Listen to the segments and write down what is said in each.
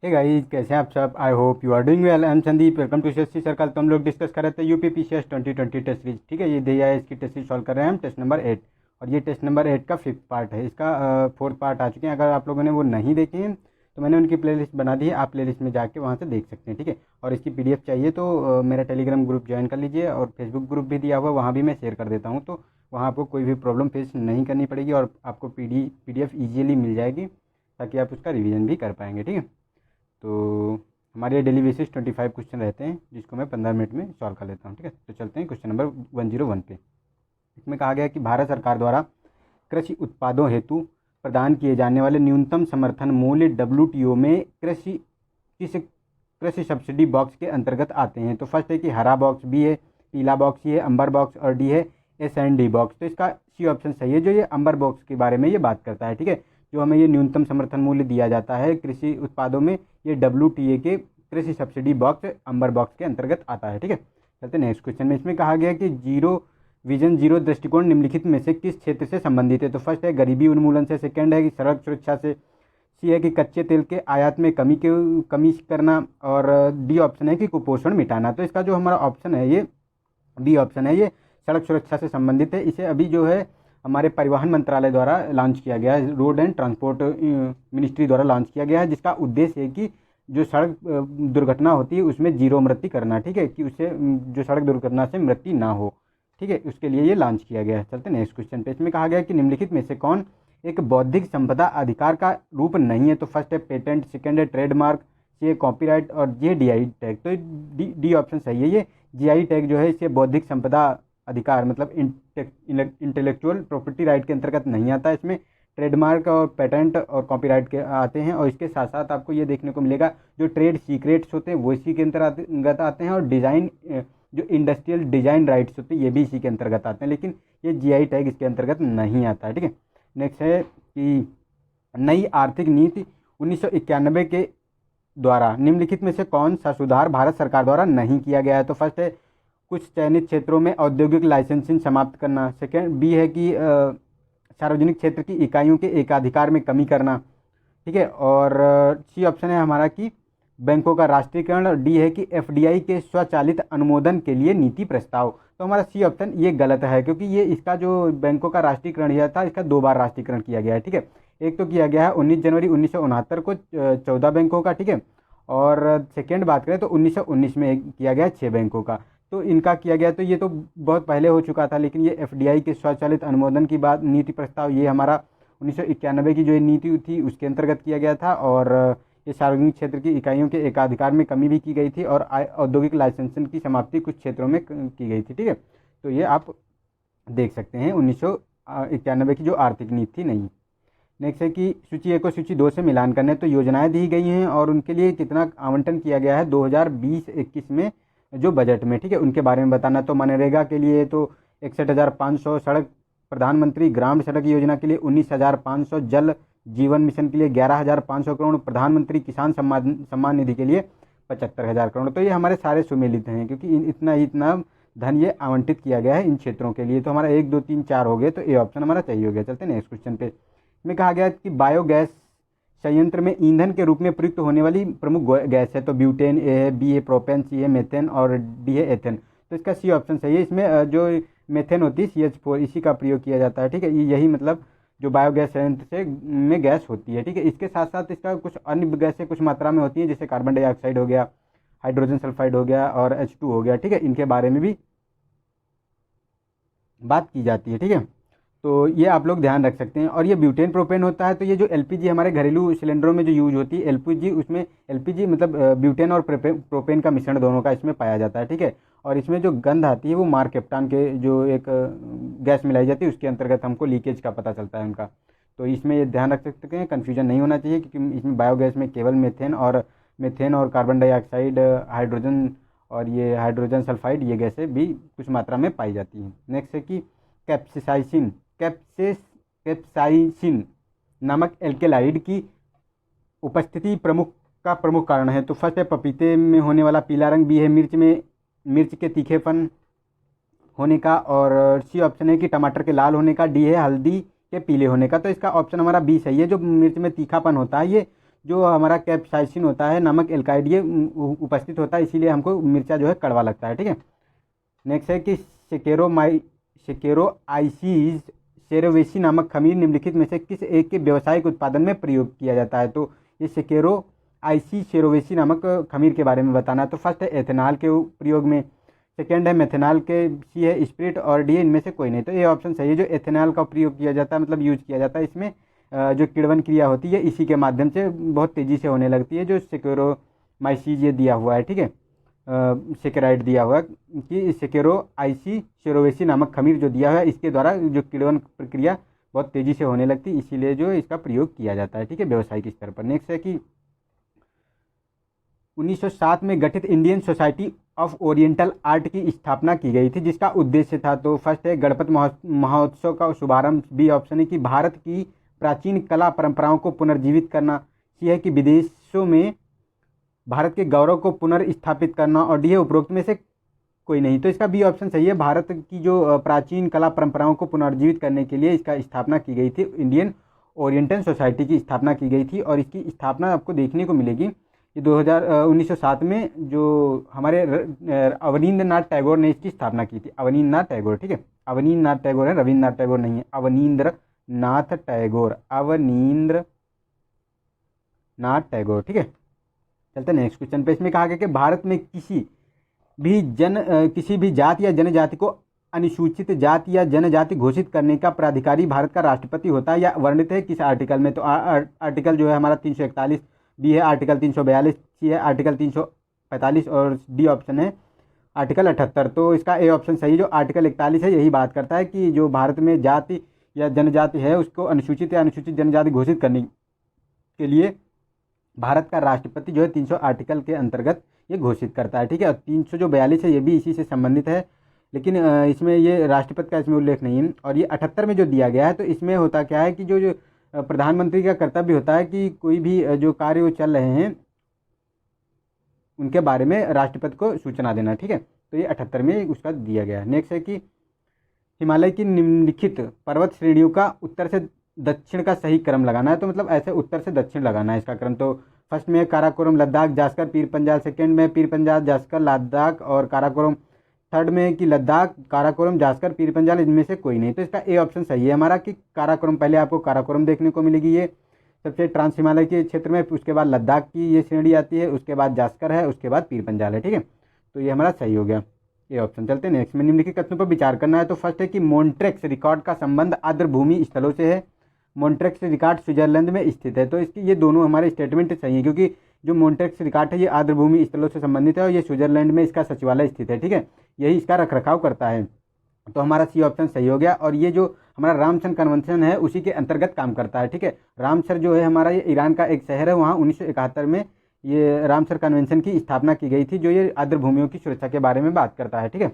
Hey guys, कैसे हैं आप सब। I hope you are doing well. I am Sandeep, welcome to CSC circle. तो हम लोग डिस्कस कर रहे थे यूपी पीसीएस 2020 टेस्ट सीरीज। ठीक है, ये दिया है, इसकी टेस्ट सीरीज सॉल्व कर रहे हैं हम, टेस्ट नंबर 8। और ये टेस्ट नंबर 8 का 5th पार्ट है, इसका 4th पार्ट आ चुके हैं। अगर आप लोगों ने वो नहीं देखे हैं तो मैंने उनकी प्लेलिस्ट बना दी है, आप प्लेलिस्ट में जाके वहाँ से देख सकते हैं। ठीक है, और इसकी पीडीएफ चाहिए तो मेरा टेलीग्राम ग्रुप ज्वाइन कर लीजिए, और फेसबुक ग्रुप भी दिया हुआ है, वहाँ भी मैं शेयर कर देता हूँ। तो वहाँ आपको कोई भी प्रॉब्लम फेस नहीं करनी पड़ेगी और आपको पीडीएफ ईजिली मिल जाएगी, ताकि आप उसका रिवीजन भी कर पाएंगे। ठीक है, तो हमारे डेली बेसिस 25 क्वेश्चन रहते हैं, जिसको मैं 15 मिनट में सॉल्व कर लेता हूँ। ठीक है, तो चलते हैं क्वेश्चन नंबर 101 पे। इसमें कहा गया कि भारत सरकार द्वारा कृषि उत्पादों हेतु प्रदान किए जाने वाले न्यूनतम समर्थन मूल्य डब्ल्यूटीओ में कृषि किस कृषि सब्सिडी बॉक्स के अंतर्गत आते हैं। तो फर्स्ट है कि हरा बॉक्स, बी है पीला बॉक्स, ये अंबर बॉक्स, और डी है एस एंड डी बॉक्स। तो इसका सी ऑप्शन सही है, जो ये अंबर बॉक्स के बारे में ये बात करता है। ठीक है, जो हमें ये न्यूनतम समर्थन मूल्य दिया जाता है कृषि उत्पादों में, ये डब्ल्यूटीए के कृषि सब्सिडी बॉक्स अंबर बॉक्स के अंतर्गत आता है। ठीक है, चलते नेक्स्ट क्वेश्चन में। इसमें कहा गया कि विजन जीरो दृष्टिकोण निम्नलिखित में से किस क्षेत्र से संबंधित है। तो फर्स्ट है गरीबी उन्मूलन से, सेकंड है कि सड़क सुरक्षा से, सी है कि कच्चे तेल के आयात में कमी करना, और डी ऑप्शन है कि कुपोषण मिटाना। तो इसका जो हमारा ऑप्शन है ये बी ऑप्शन है, ये सड़क सुरक्षा से संबंधित है। इसे अभी जो है हमारे परिवहन मंत्रालय द्वारा लॉन्च किया गया है, रोड एंड ट्रांसपोर्ट मिनिस्ट्री द्वारा लॉन्च किया गया है, जिसका उद्देश्य है कि जो सड़क दुर्घटना होती है उसमें जीरो मृत्यु करना। ठीक है, कि उससे जो सड़क दुर्घटना से मृत्यु ना हो। ठीक है, उसके लिए ये लॉन्च किया गया है। चलते नेक्स्ट क्वेश्चन पे। इसमें कहा गया कि निम्नलिखित में से कौन एक बौद्धिक संपदा अधिकार का रूप नहीं है। तो फर्स्ट है पेटेंट, सेकंड है ट्रेडमार्क, सी है कॉपीराइट, और ये जीआई टैग। तो डी ऑप्शन सही है, ये जीआई टैग जो है इसे बौद्धिक संपदा अधिकार मतलब इंटेलेक्चुअल प्रॉपर्टी राइट के अंतर्गत नहीं आता। इसमें ट्रेडमार्क और पेटेंट और कॉपीराइट के आते हैं, और इसके साथ साथ आपको ये देखने को मिलेगा जो ट्रेड सीक्रेट्स होते हैं वो इसी के अंतर्गत आते हैं, और डिज़ाइन जो इंडस्ट्रियल डिजाइन राइट्स होते हैं ये भी इसी के अंतर्गत आते हैं, लेकिन ये जीआई टैग इसके अंतर्गत नहीं आता है। ठीक है, नेक्स्ट है कि नई आर्थिक नीति 1991 के द्वारा निम्नलिखित में से कौन सा सुधार भारत सरकार द्वारा नहीं किया गया है। तो फर्स्ट है कुछ चयनित क्षेत्रों में औद्योगिक लाइसेंसिंग समाप्त करना, सेकेंड बी है कि सार्वजनिक क्षेत्र की इकाइयों के एकाधिकार में कमी करना। ठीक है, और सी ऑप्शन है हमारा कि बैंकों का राष्ट्रीयकरण, और डी है कि एफडीआई के स्वचालित अनुमोदन के लिए नीति प्रस्ताव। तो हमारा सी ऑप्शन ये गलत है, क्योंकि ये इसका जो बैंकों का राष्ट्रीयकरण किया था, इसका 2 बार राष्ट्रीयकरण किया गया है। ठीक है, एक तो किया गया है 19 जनवरी 1969 को 14 बैंकों का। ठीक है, और सेकेंड बात करें तो 1919 में किया गया 6 बैंकों का। तो इनका किया गया, तो ये तो बहुत पहले हो चुका था, लेकिन ये एफडीआई के स्वचालित अनुमोदन की बात नीति प्रस्ताव, ये हमारा 1991 की जो ये नीति थी उसके अंतर्गत किया गया था, और ये सार्वजनिक क्षेत्र की इकाइयों के एकाधिकार में कमी भी की गई थी, और औद्योगिक लाइसेंसिंग की समाप्ति कुछ क्षेत्रों में की गई थी। ठीक है, तो ये आप देख सकते हैं 1991 की जो आर्थिक नीति थी नहीं। नेक्स्ट है कि सूची 1 को सूची 2 से मिलान करने। तो योजनाएं दी गई हैं और उनके लिए कितना आवंटन किया गया है 2020-21 में जो बजट में। ठीक है, उनके बारे में बताना। तो मनरेगा के लिए तो 61,500, सड़क प्रधानमंत्री ग्राम सड़क योजना के लिए 19,500, जल जीवन मिशन के लिए 11,500 करोड़, प्रधानमंत्री किसान सम्मान निधि के लिए 75,000 करोड़। तो ये हमारे सारे सुमेलित हैं, क्योंकि इतना धन ये आवंटित किया गया है इन क्षेत्रों के लिए। तो हमारा 1 2 3 4 हो गए, तो ए ऑप्शन हमारा सही हो गया। चलते हैं नेक्स्ट क्वेश्चन पे। में कहा गया कि बायोगैस संयंत्र में ईंधन के रूप में प्रयुक्त होने वाली प्रमुख गैस है। तो ब्यूटेन ए है, बी है प्रोपेन, सी है मेथेन, और डी है एथेन। तो इसका सी ऑप्शन सही है। इसमें जो मेथेन होती है CH4, इसी का प्रयोग किया जाता है। ठीक है, यही मतलब जो बायोगैस संयंत्र से में गैस होती है। ठीक है, इसके साथ साथ इसका कुछ अन्य गैसें कुछ मात्रा में होती हैं, जैसे कार्बन डाइऑक्साइड हो गया, हाइड्रोजन सल्फाइड हो गया, और H2 हो गया। ठीक है, इनके बारे में भी बात की जाती है। ठीक है, तो ये आप लोग ध्यान रख सकते हैं। और ये ब्यूटेन प्रोपेन होता है। तो ये जो एलपीजी हमारे घरेलू सिलेंडरों में जो यूज होती है एलपीजी, उसमें एलपीजी मतलब ब्यूटेन और प्रोपेन का मिश्रण दोनों का इसमें पाया जाता है। ठीक है, और इसमें जो गंध आती है वो मार कैप्टान के जो एक गैस मिलाई जाती है उसके अंतर्गत हमको लीकेज का पता चलता है उनका। तो इसमें ये ध्यान रख सकते हैं, कन्फ्यूजन नहीं होना चाहिए, क्योंकि इसमें बायोगैस में केवल मेथेन और कार्बन डाइऑक्साइड, हाइड्रोजन और ये हाइड्रोजन सल्फाइड, ये गैसें भी कुछ मात्रा में पाई जाती हैं। नेक्स्ट है कि कैप्सिसाइसिन कैप्साइसिन नामक एल्केलाइड की उपस्थिति प्रमुख कारण है। तो फर्स्ट है पपीते में होने वाला पीला रंग, बी है मिर्च के तीखेपन होने का, और सी ऑप्शन है कि टमाटर के लाल होने का, डी है हल्दी के पीले होने का। तो इसका ऑप्शन हमारा बी सही है। जो मिर्च में तीखापन होता है ये जो हमारा कैप्साइसिन होता है, नमक एल्काइड, ये उपस्थित होता है, इसीलिए हमको मिर्चा जो है कड़वा लगता है। ठीक है। नेक्स्ट है कि सेकेरोआइसिस सेरोवेसी नामक खमीर निम्नलिखित में से किस एक के व्यावसायिक उत्पादन में प्रयोग किया जाता है। तो ये सेकेरोआइसिस सेरोवेसी नामक खमीर के बारे में बताना है। तो फर्स्ट है एथेनॉल के प्रयोग में, सेकेंड है मेथेनॉल के, सी है स्प्रिट, और डी है इनमें से कोई नहीं। तो ये ऑप्शन सही है। जो एथेनॉल का प्रयोग किया जाता है, मतलब यूज किया जाता है, इसमें जो किण्वन क्रिया होती है इसी के माध्यम से बहुत तेज़ी से होने लगती है, जो सेकेरोमाइसिस ये दिया हुआ है। ठीक है, सेकेराइड दिया हुआ है कि सेकेरोआइसी सेरोवेसी नामक खमीर जो दिया हुआ है, इसके द्वारा जो किण्वन प्रक्रिया बहुत तेज़ी से होने लगती है, इसीलिए जो इसका प्रयोग किया जाता है। ठीक है, व्यावसायिक स्तर पर। नेक्स्ट है कि 1907 में गठित Indian society of oriental art की स्थापना की गई थी, जिसका उद्देश्य था। तो फर्स्ट है गणपत महोत्सव का शुभारंभ, बी ऑप्शन है कि भारत की प्राचीन कला परंपराओं को पुनर्जीवित करना, सी है कि विदेशों में भारत के गौरव को पुनर्स्थापित करना, और डी है उपरोक्त में से कोई नहीं। तो इसका बी ऑप्शन सही है। भारत की जो प्राचीन कला परंपराओं को पुनर्जीवित करने के लिए इसका स्थापना की गई थी, इंडियन ओरिएंटल सोसाइटी की स्थापना की गई थी, और इसकी स्थापना आपको देखने को मिलेगी ये 1907 में, जो हमारे अवनींद्र नाथ टैगोर ने इसकी स्थापना की थी। अवनींद्र नाथ टैगोर, ठीक है, अवनींद्र नाथ टैगोर है, रविन्द्र नाथ टैगोर नहीं है, अवनींद्र नाथ टैगोर, अवनींद्र नाथ टैगोर। ठीक है, चलते नेक्स्ट क्वेश्चन पे। इसमें कहा गया कि भारत में किसी भी जाति या जनजाति को अनुसूचित जाति या जनजाति घोषित करने का प्राधिकारी भारत का राष्ट्रपति होता है, या वर्णित है किस आर्टिकल में। तो आर्टिकल जो है हमारा 341, बी है आर्टिकल 342, सी है आर्टिकल 345, और डी ऑप्शन है आर्टिकल 78। तो इसका ए ऑप्शन सही, जो आर्टिकल 41 है यही बात करता है कि जो भारत में जाति या जनजाति है उसको अनुसूचित या अनुसूचित जनजाति घोषित करने के लिए भारत का राष्ट्रपति जो है 300 आर्टिकल के अंतर्गत ये घोषित करता है। ठीक है, और 342 है ये भी इसी से संबंधित है, लेकिन इसमें ये राष्ट्रपति का इसमें उल्लेख नहीं है। और ये 78 में जो दिया गया है, तो इसमें होता क्या है कि जो प्रधानमंत्री का कर्तव्य होता है कि कोई भी जो कार्य वो चल रहे हैं उनके बारे में राष्ट्रपति को सूचना देना। ठीक है, तो ये 78 में उसका दिया गया है। नेक्स्ट है कि हिमालय की निम्नलिखित पर्वत श्रेणियों का उत्तर से दक्षिण का सही क्रम लगाना है। तो मतलब ऐसे उत्तर से दक्षिण लगाना है इसका क्रम। तो फर्स्ट में काराकोरम, लद्दाख, जास्कर, पीर पंजाल, सेकंड में पीर पंजाल, जास्कर, लद्दाख और काराकोरम, थर्ड में कि लद्दाख, काराकोरम, जास्कर, पीर पंजाल, इनमें से कोई नहीं। तो इसका ए ऑप्शन सही है हमारा कि काराकोरम। पहले आपको काराकोरम देखने को मिलेगी, ये सबसे ट्रांस हिमालय के क्षेत्र में, उसके बाद लद्दाख की ये श्रेणी आती है, उसके बाद जास्कर है, उसके बाद पीर पंजाल है। ठीक है, तो ये हमारा सही हो गया ये ऑप्शन। चलते हैं नेक्स्ट में। निम्नलिखित कथनों पर विचार करना है। तो फर्स्ट है कि मोन्ट्रेक्स रिकॉर्ड का संबंध आर्द्रभूमि स्थलों से है। मोन्ट्रेक्स रिकॉर्ड स्विट्जरलैंड में स्थित है। तो इसकी ये दोनों हमारे स्टेटमेंट सही है, क्योंकि जो मोन्ट्रेक्स रिकॉर्ड है ये आर्द्रभूमि स्थलों से संबंधित है, और ये स्विट्जरलैंड में इसका सचिवालय स्थित है। ठीक है, यही इसका रखरखाव करता है। तो हमारा सी ऑप्शन सही हो गया। और ये जो हमारा रामसर कन्वेंशन है उसी के अंतर्गत काम करता है। ठीक है, रामसर जो है हमारा ये ईरान का एक शहर है, वहाँ 1971 में ये रामसर कन्वेंशन की स्थापना की गई थी, जो ये आर्द्रभूमियों की सुरक्षा के बारे में बात करता है। ठीक है,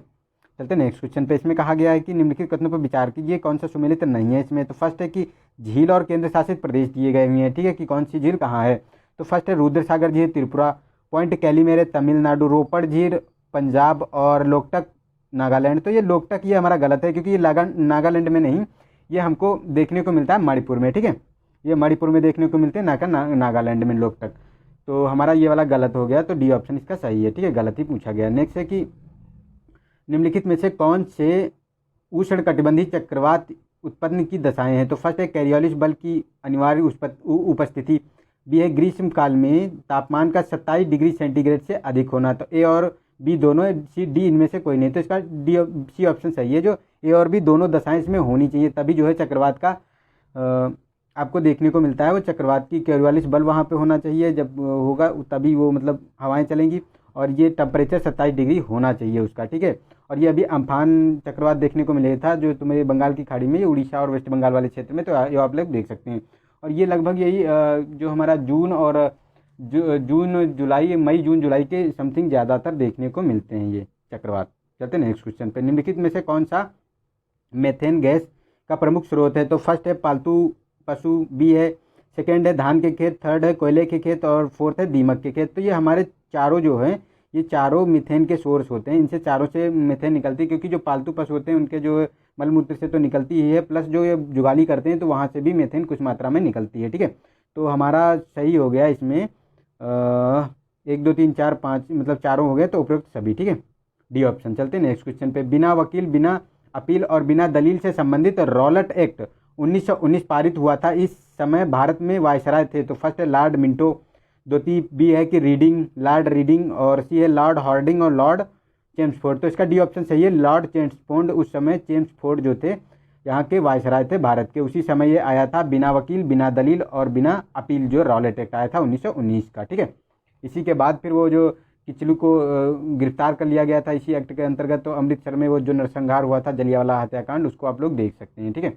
चलते नेक्स्ट क्वेश्चन पे। इसमें कहा गया है कि निम्नलिखित कथनों पर विचार कीजिए, कौन सा सुमेलित नहीं है इसमें। तो फर्स्ट है कि झील और केंद्र शासित प्रदेश दिए गए हुए हैं। ठीक है, कि कौन सी झील कहाँ है। तो फर्स्ट है रुद्र सागर झील त्रिपुरा, पॉइंट कैलीमेरे तमिलनाडु, रोपड़ झील पंजाब, और लोकटक नागालैंड। तो ये लोकटक ये हमारा गलत है, क्योंकि ये नागालैंड में नहीं, ये हमको देखने को मिलता है मणिपुर में। ठीक है, ये मणिपुर में देखने को मिलते हैं, नागालैंड में लोकटक। तो हमारा ये वाला गलत हो गया, तो डी ऑप्शन इसका सही है। ठीक है, गलत ही पूछा गया। नेक्स्ट है कि निम्नलिखित में से कौन से उष्णकटिबंधीय चक्रवात उत्पन्न की दशाएं हैं। तो फर्स्ट है कैरियोलिस बल की अनिवार्य उपस्थिति, बी है ग्रीष्म काल में तापमान का 27 डिग्री सेंटीग्रेड से अधिक होना। तो ए और बी दोनों, सी डी इनमें से कोई नहीं। तो इसका डी सी ऑप्शन सही है, जो ए और बी दोनों दशाएं इसमें होनी चाहिए, तभी जो है चक्रवात का आपको देखने को मिलता है। वो चक्रवात की कैरियोलिस बल वहाँ पे होना चाहिए, जब होगा तभी वो मतलब हवाएं चलेंगी, और ये टेम्परेचर 27 डिग्री होना चाहिए उसका। ठीक है, और ये अभी अम्फान चक्रवात देखने को मिला था, जो तुम्हें बंगाल की खाड़ी में, ये उड़ीसा और वेस्ट बंगाल वाले क्षेत्र में, तो ये आप लोग देख सकते हैं। और ये लगभग यही जो हमारा जून और मई जून जुलाई के समथिंग ज़्यादातर देखने को मिलते हैं ये चक्रवात। चलते हैं नेक्स्ट क्वेश्चन पे। निम्नलिखित में से कौन सा मेथेन गैस का प्रमुख स्रोत है। तो फर्स्ट है पालतू पशु, बी है सेकेंड है धान के खेत, थर्ड है कोयले के खेत, और फोर्थ है दीमक के खेत। तो ये हमारे चारों जो है ये चारों मीथेन के सोर्स होते हैं, इनसे चारों से मीथेन निकलती है, क्योंकि जो पालतू पशु होते हैं उनके जो मलमूत्र से तो निकलती ही है, प्लस जो ये जुगाली करते हैं तो वहाँ से भी मीथेन कुछ मात्रा में निकलती है। ठीक है, तो हमारा सही हो गया इसमें 1 2 3 4 5 मतलब चारों हो गए, तो उपयुक्त सभी, ठीक है, डी ऑप्शन। चलते हैं नेक्स्ट क्वेश्चन पे। बिना वकील, बिना अपील और बिना दलील से संबंधित रॉलेट एक्ट 1919 पारित हुआ था। इस समय भारत में वायसराय थे। तो फर्स्ट है लॉर्ड मिंटो, द्वितीय बी है कि रीडिंग, लॉर्ड रीडिंग, और सी है लॉर्ड हार्डिंग और लॉर्ड चेम्सफोर्ड। तो इसका डी ऑप्शन सही है, लॉर्ड चेम्सफोर्ड। उस समय चेम्सफोर्ड जो थे यहाँ के वायसराय थे भारत के, उसी समय ये आया था, बिना वकील, बिना दलील और बिना अपील, जो रॉलेट एक्ट आया था 1919 का, ठीक है। इसी के बाद फिर वो जो किचलू को गिरफ्तार कर लिया गया था इसी एक्ट के अंतर्गत। तो अमृतसर में वो जो नरसंहार हुआ था, जलियांवाला हत्याकांड, उसको आप लोग देख सकते हैं, ठीक है।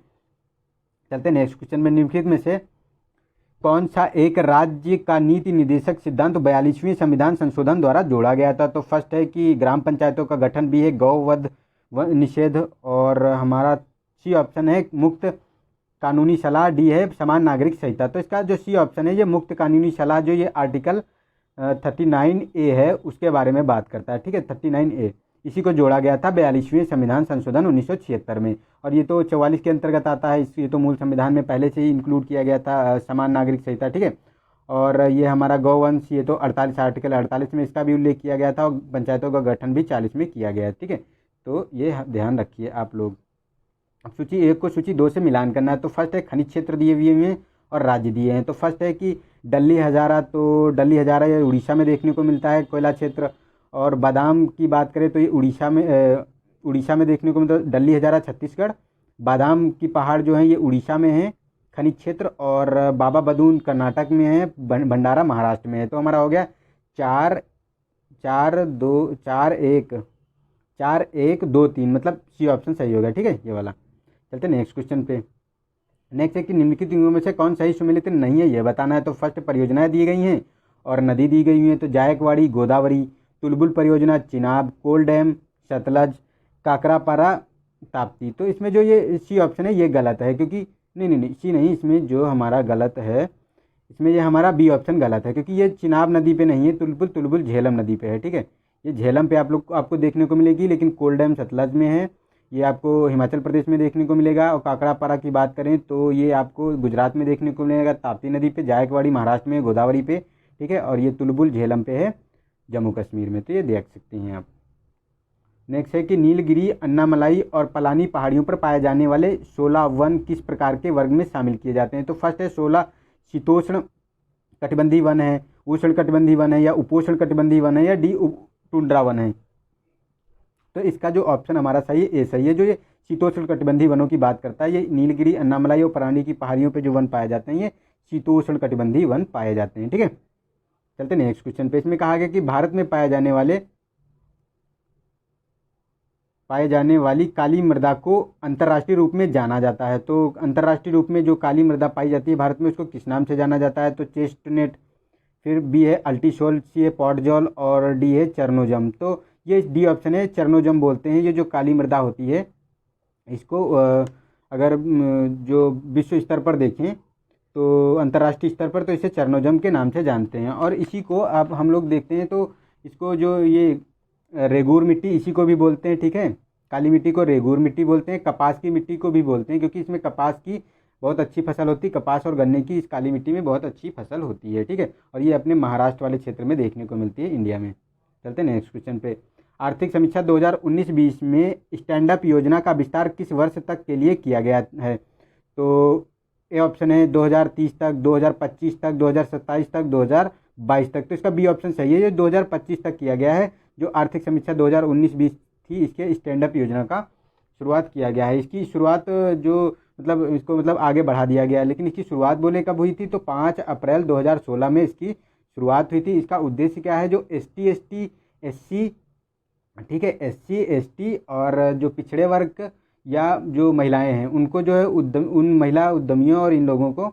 चलते हैं नेक्स्ट क्वेश्चन में। निम्नलिखित में से कौन सा एक राज्य का नीति निर्देशक सिद्धांत 42वें संविधान संशोधन द्वारा जोड़ा गया था? तो फर्स्ट है कि ग्राम पंचायतों का गठन, भी है गौवध निषेध, और हमारा सी ऑप्शन है मुक्त कानूनी सलाह, डी है समान नागरिक संहिता। तो इसका जो सी ऑप्शन है ये मुक्त कानूनी सलाह, जो ये आर्टिकल 39A है उसके बारे में बात करता है, ठीक है, 39A। इसी को जोड़ा गया था 42वें संविधान संशोधन 1976 में, और ये तो 44 के अंतर्गत आता है। ये तो मूल संविधान में पहले से ही इंक्लूड किया गया था समान नागरिक संहिता, ठीक है। और ये हमारा गौवंश, ये तो 48 आर्टिकल 48 में इसका भी उल्लेख किया गया था, और पंचायतों का गठन भी 40 में किया गया है, ठीक है। तो ये ध्यान रखिए आप लोग। अब सूची 1 को सूची 2 से मिलान करना है। तो फर्स्ट है खनिज क्षेत्र दिए हुए हैं और राज्य दिए हैं। तो फर्स्ट है कि डल्ली हजारा, तो डल्ली हजारा ये उड़ीसा में देखने को मिलता है कोयला क्षेत्र। और बादाम की बात करें तो ये उड़ीसा में देखने को मिलता है। डल्ली हजारा छत्तीसगढ़, बादाम की पहाड़ जो है ये उड़ीसा में है खनिज क्षेत्र, और बाबा बदून कर्नाटक में है, भंडारा महाराष्ट्र में है। तो हमारा हो गया 4 4 2 4 1 2 3, मतलब सी ऑप्शन सही होगा, ठीक है, ये वाला। चलते हैं नेक्स्ट क्वेश्चन पे। नेक्स्ट है कि निम्नलिखित में से कौन सही सुमेलित नहीं है, यह बताना है। तो फर्स्ट परियोजनाएं दी गई हैं और नदी दी गई हुई हैं। तो जायकवाड़ी, गोदावरी, तुलबुल परियोजना, चिनाब, कोल डैम, सतलज, काकरापारा, ताप्ती। तो इसमें जो ये सी ऑप्शन है ये गलत है, क्योंकि नहीं सी नहीं, इसमें जो हमारा गलत है, इसमें ये हमारा बी ऑप्शन गलत है, क्योंकि ये चिनाब नदी पे नहीं है, तुलबुल झेलम नदी पे है, ठीक है। ये झेलम पे आपको देखने को मिलेगी, लेकिन कोल डैम सतलज में है, ये आपको हिमाचल प्रदेश में देखने को मिलेगा। और काकड़ापारा की बात करें तो ये आपको गुजरात में देखने को मिलेगा, ताप्ती नदी पे। जायकवाड़ी महाराष्ट्र में, गोदावरी पे, ठीक है। और ये तुलबुल झेलम पे है जम्मू कश्मीर में। तो ये देख सकते हैं आप। नेक्स्ट है कि नीलगिरी, अन्नामलाई और पलानी पहाड़ियों पर पाए जाने वाले 16 वन किस प्रकार के वर्ग में शामिल किए जाते हैं? तो फर्स्ट है 16 शीतोष्ण कटिबंधीय वन है, उष्ण कटिबंधीय वन है, या उपोष्ण कटिबंधीय वन है, या डी टुंड्रा वन है। तो इसका जो ऑप्शन हमारा सही है, ए सही है। जो ये शीतोष्ण कटिबंधीय वनों की बात करता है, ये नीलगिरी, अन्नामलाई और पलानी की पहाड़ियों पे जो वन पाए जाते हैं ये शीतोष्ण कटिबंधीय वन पाए जाते हैं, ठीक है। चलते नेक्स्ट क्वेश्चन पे। इसमें कहा गया कि भारत में पाए जाने वाली काली मृदा को अंतर्राष्ट्रीय रूप में जाना जाता है। तो अंतर्राष्ट्रीय रूप में जो काली मृदा पाई जाती है भारत में, उसको किस नाम से जाना जाता है? तो चेस्टनेट, फिर बी है अल्टीसोल, सी है पॉटजॉल, और डी है चरनोजम। तो ये डी ऑप्शन है, चरनोजम बोलते हैं। ये जो काली मृदा होती है इसको अगर जो विश्व स्तर पर देखें तो अंतर्राष्ट्रीय स्तर पर, तो इसे चरनोजम के नाम से जानते हैं। और इसी को अब हम लोग देखते हैं तो इसको जो ये रेगूर मिट्टी, इसी को भी बोलते हैं, ठीक है। काली मिट्टी को रेगूर मिट्टी बोलते हैं। कपास की मिट्टी को भी बोलते हैं, क्योंकि इसमें कपास की बहुत अच्छी फसल होती है। कपास और गन्ने की इस काली मिट्टी में बहुत अच्छी फसल होती है, ठीक है। और ये अपने महाराष्ट्र वाले क्षेत्र में देखने को मिलती है इंडिया में। चलते हैं नेक्स्ट क्वेश्चन पे। आर्थिक समीक्षा 2019-20 में स्टैंड अप योजना का विस्तार किस वर्ष तक के लिए किया गया है? तो ए ऑप्शन है 2030 तक, 2025 तक, 2027 तक, 2022 तक। तो इसका बी ऑप्शन सही है, ये 2025 तक किया गया है। जो आर्थिक समीक्षा 2019-20 थी, इसके स्टैंड अप योजना का शुरुआत किया गया है। इसकी शुरुआत जो इसको आगे बढ़ा दिया गया है, लेकिन इसकी शुरुआत बोले कब हुई थी? तो 5 अप्रैल 2016 में इसकी शुरुआत हुई थी। इसका उद्देश्य क्या है? जो ST SC, ठीक है, SC ST और जो पिछड़े वर्ग या जो महिलाएं हैं उनको जो है उन महिला उद्यमियों और इन लोगों को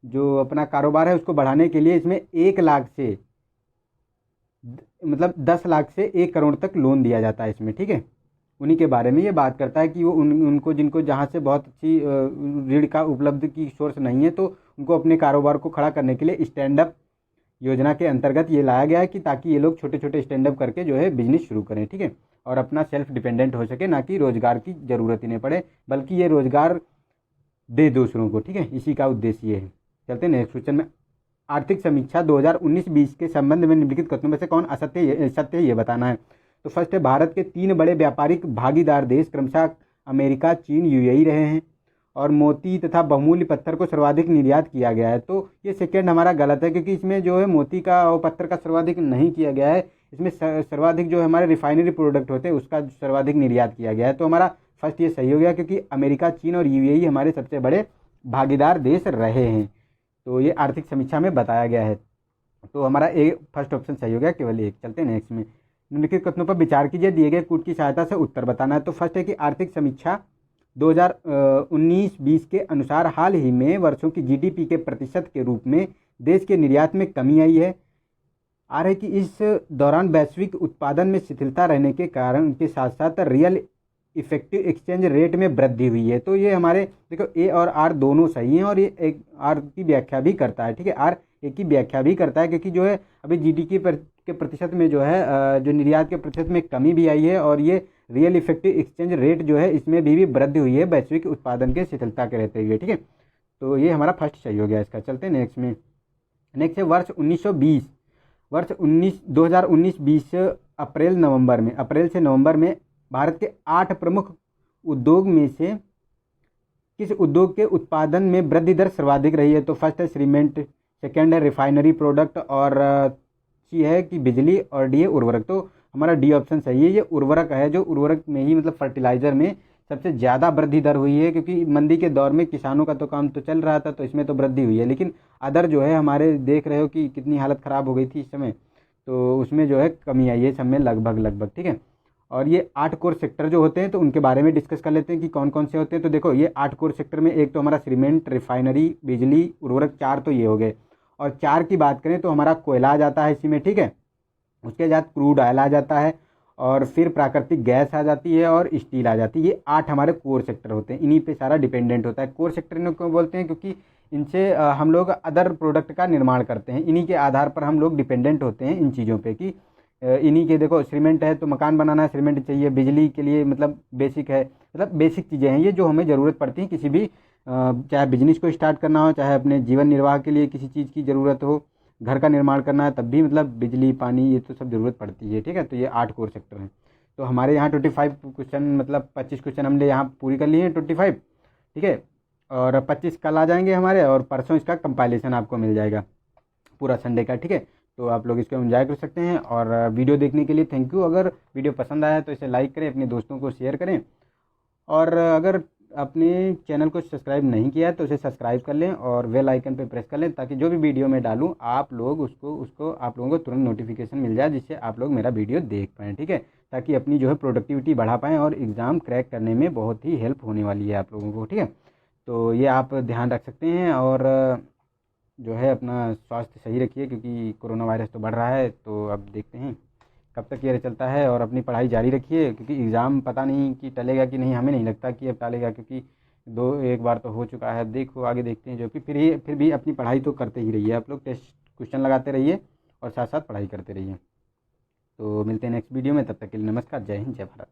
जो अपना कारोबार है उसको बढ़ाने के लिए इसमें 1 लाख से 10 लाख से 1 करोड़ तक लोन दिया जाता है इसमें, ठीक है। उन्हीं के बारे में ये बात करता है कि वो उनको जिनको जहाँ से बहुत अच्छी ऋण का उपलब्ध की सोर्स नहीं है, तो उनको अपने कारोबार को खड़ा करने के लिए स्टैंड अप योजना के अंतर्गत ये लाया गया है कि ताकि ये लोग छोटे छोटे स्टैंड अप करके जो है बिजनेस शुरू करें, ठीक है, और अपना सेल्फ डिपेंडेंट हो सके, ना कि रोजगार की ज़रूरत ही नहीं पड़े, बल्कि ये रोजगार दे दूसरों को, ठीक है। इसी का उद्देश्य ये है। चलते हैं नेक्स्ट क्वेश्चन में। आर्थिक समीक्षा 2019-20 के संबंध में निम्नलिखित कथनों में से कौन सत्य है ये बताना है। तो फर्स्ट है, भारत के 3 बड़े व्यापारिक भागीदार देश क्रमशः अमेरिका, चीन, यूएई रहे हैं और मोती तथा बहुमूल्य पत्थर को सर्वाधिक निर्यात किया गया है। तो ये सेकेंड हमारा गलत है, क्योंकि इसमें जो है मोती का और पत्थर का सर्वाधिक नहीं किया गया है। इसमें सर्वाधिक जो है हमारे रिफाइनरी प्रोडक्ट होते हैं उसका सर्वाधिक निर्यात किया गया है। तो हमारा फर्स्ट ये सही हो गया, क्योंकि अमेरिका, चीन और यूएई हमारे सबसे बड़े भागीदार देश रहे हैं। तो ये आर्थिक समीक्षा में बताया गया है। तो हमारा फर्स्ट ऑप्शन सही हो गया, केवल एक। चलते हैं नेक्स्ट में। निम्नलिखित कथनों पर विचार कीजिए, दिए गए कूट की सहायता से उत्तर बताना है। तो फर्स्ट है कि आर्थिक समीक्षा 2019-20 के अनुसार हाल ही में वर्षों की जीडीपी के प्रतिशत के रूप में देश के निर्यात में कमी आई है। आ रहा है कि इस दौरान वैश्विक उत्पादन में शिथिलता रहने के कारण के साथ साथ रियल इफेक्टिव एक्सचेंज रेट में वृद्धि हुई है। तो ये हमारे देखो ए और आर दोनों सही हैं और ये एक आर की व्याख्या भी करता है। ठीक है, आर ए की व्याख्या भी करता है, क्योंकि जो है अभी जीडीपी के प्रतिशत में जो है जो निर्यात के प्रतिशत में कमी भी आई है और ये रियल इफेक्टिव एक्सचेंज रेट जो है इसमें भी वृद्धि हुई है वैश्विक उत्पादन के शिथिलता के रहते हुए। ठीक है, तो ये हमारा फर्स्ट सही हो गया इसका। चलते हैं नेक्स्ट में। नेक्स्ट है वर्ष 2019-20 अप्रैल से नवंबर में भारत के 8 प्रमुख उद्योग में से किस उद्योग के उत्पादन में वृद्धि दर सर्वाधिक रही है। तो फर्स्ट है सीमेंट, सेकेंड है रिफाइनरी प्रोडक्ट और सी है कि बिजली और डी है उर्वरक। तो हमारा डी ऑप्शन सही है, ये उर्वरक है, जो उर्वरक में ही मतलब फर्टिलाइज़र में सबसे ज़्यादा वृद्धि दर हुई है, क्योंकि मंदी के दौर में किसानों का तो काम तो चल रहा था तो इसमें तो वृद्धि हुई है, लेकिन अदर जो है हमारे देख रहे हो कि कितनी हालत ख़राब हो गई थी इस समय, तो उसमें जो है कमी आई है सब में लगभग। ठीक है, और ये 8 कोर सेक्टर जो होते हैं तो उनके बारे में डिस्कस कर लेते हैं कि कौन कौन से होते हैं। तो देखो ये 8 कोर सेक्टर में एक तो हमारा सीमेंट, रिफाइनरी, बिजली, उर्वरक, 4 तो ये हो गए। और 4 की बात करें तो हमारा कोयला आ जाता है इसी में। ठीक है, उसके बाद क्रूड ऑयल आ जाता है और फिर प्राकृतिक गैस आ जाती है और स्टील आ जाती है। ये 8 हमारे कोर सेक्टर होते हैं, इन्हीं पे सारा डिपेंडेंट होता है। कोर सेक्टर इन्हें क्यों बोलते हैं, क्योंकि इनसे हम लोग अदर प्रोडक्ट का निर्माण करते हैं, इन्हीं के आधार पर हम लोग डिपेंडेंट होते हैं इन चीज़ों पे कि इन्हीं के देखो सीमेंट है तो मकान बनाना है सीमेंट चाहिए, बिजली के लिए मतलब बेसिक है, मतलब बेसिक चीज़ें हैं ये जो हमें ज़रूरत पड़ती हैं किसी भी चाहे बिजनेस को स्टार्ट करना हो, चाहे अपने जीवन निर्वाह के लिए किसी चीज़ की ज़रूरत हो, घर का निर्माण करना है तब भी मतलब बिजली, पानी ये तो सब ज़रूरत पड़ती है। ठीक है, तो ये 8 कोर सेक्टर हैं। तो हमारे यहाँ 25 क्वेश्चन मतलब 25 क्वेश्चन हमने यहाँ पूरी कर लिए हैं 25। ठीक है, और 25 कल आ जाएंगे हमारे और परसों इसका कंपाइलेशन आपको मिल जाएगा पूरा संडे का। ठीक है, तो आप लोग इसको एंजॉय कर सकते हैं। और वीडियो देखने के लिए थैंक यू। अगर वीडियो पसंद आया तो इसे लाइक करें, अपने दोस्तों को शेयर करें, और अगर अपने चैनल को सब्सक्राइब नहीं किया है तो उसे सब्सक्राइब कर लें और बेल आइकन पर प्रेस कर लें, ताकि जो भी वीडियो मैं डालूँ आप लोग उसको आप लोगों को तुरंत नोटिफिकेशन मिल जाए, जिससे आप लोग मेरा वीडियो देख पाएँ। ठीक है, ताकि अपनी जो है प्रोडक्टिविटी बढ़ा पाएँ और एग्ज़ाम क्रैक करने में बहुत ही हेल्प होने वाली है आप लोगों को। ठीक है, तो ये आप ध्यान रख सकते हैं और जो है अपना स्वास्थ्य सही रखिए, क्योंकि कोरोना वायरस तो बढ़ रहा है। तो अब देखते हैं कब तक ये चलता है, और अपनी पढ़ाई जारी रखिए, क्योंकि एग्ज़ाम पता नहीं कि टलेगा कि नहीं, हमें नहीं लगता कि अब टलेगा, क्योंकि एक बार तो हो चुका है। देखो आगे देखते हैं, जो कि फिर भी अपनी पढ़ाई तो करते ही रहिए आप लोग, टेस्ट क्वेश्चन लगाते रहिए और साथ साथ पढ़ाई करते रहिए। तो मिलते हैं नेक्स्ट वीडियो में, तब तक के लिए नमस्कार, जय हिंद, जय भारत।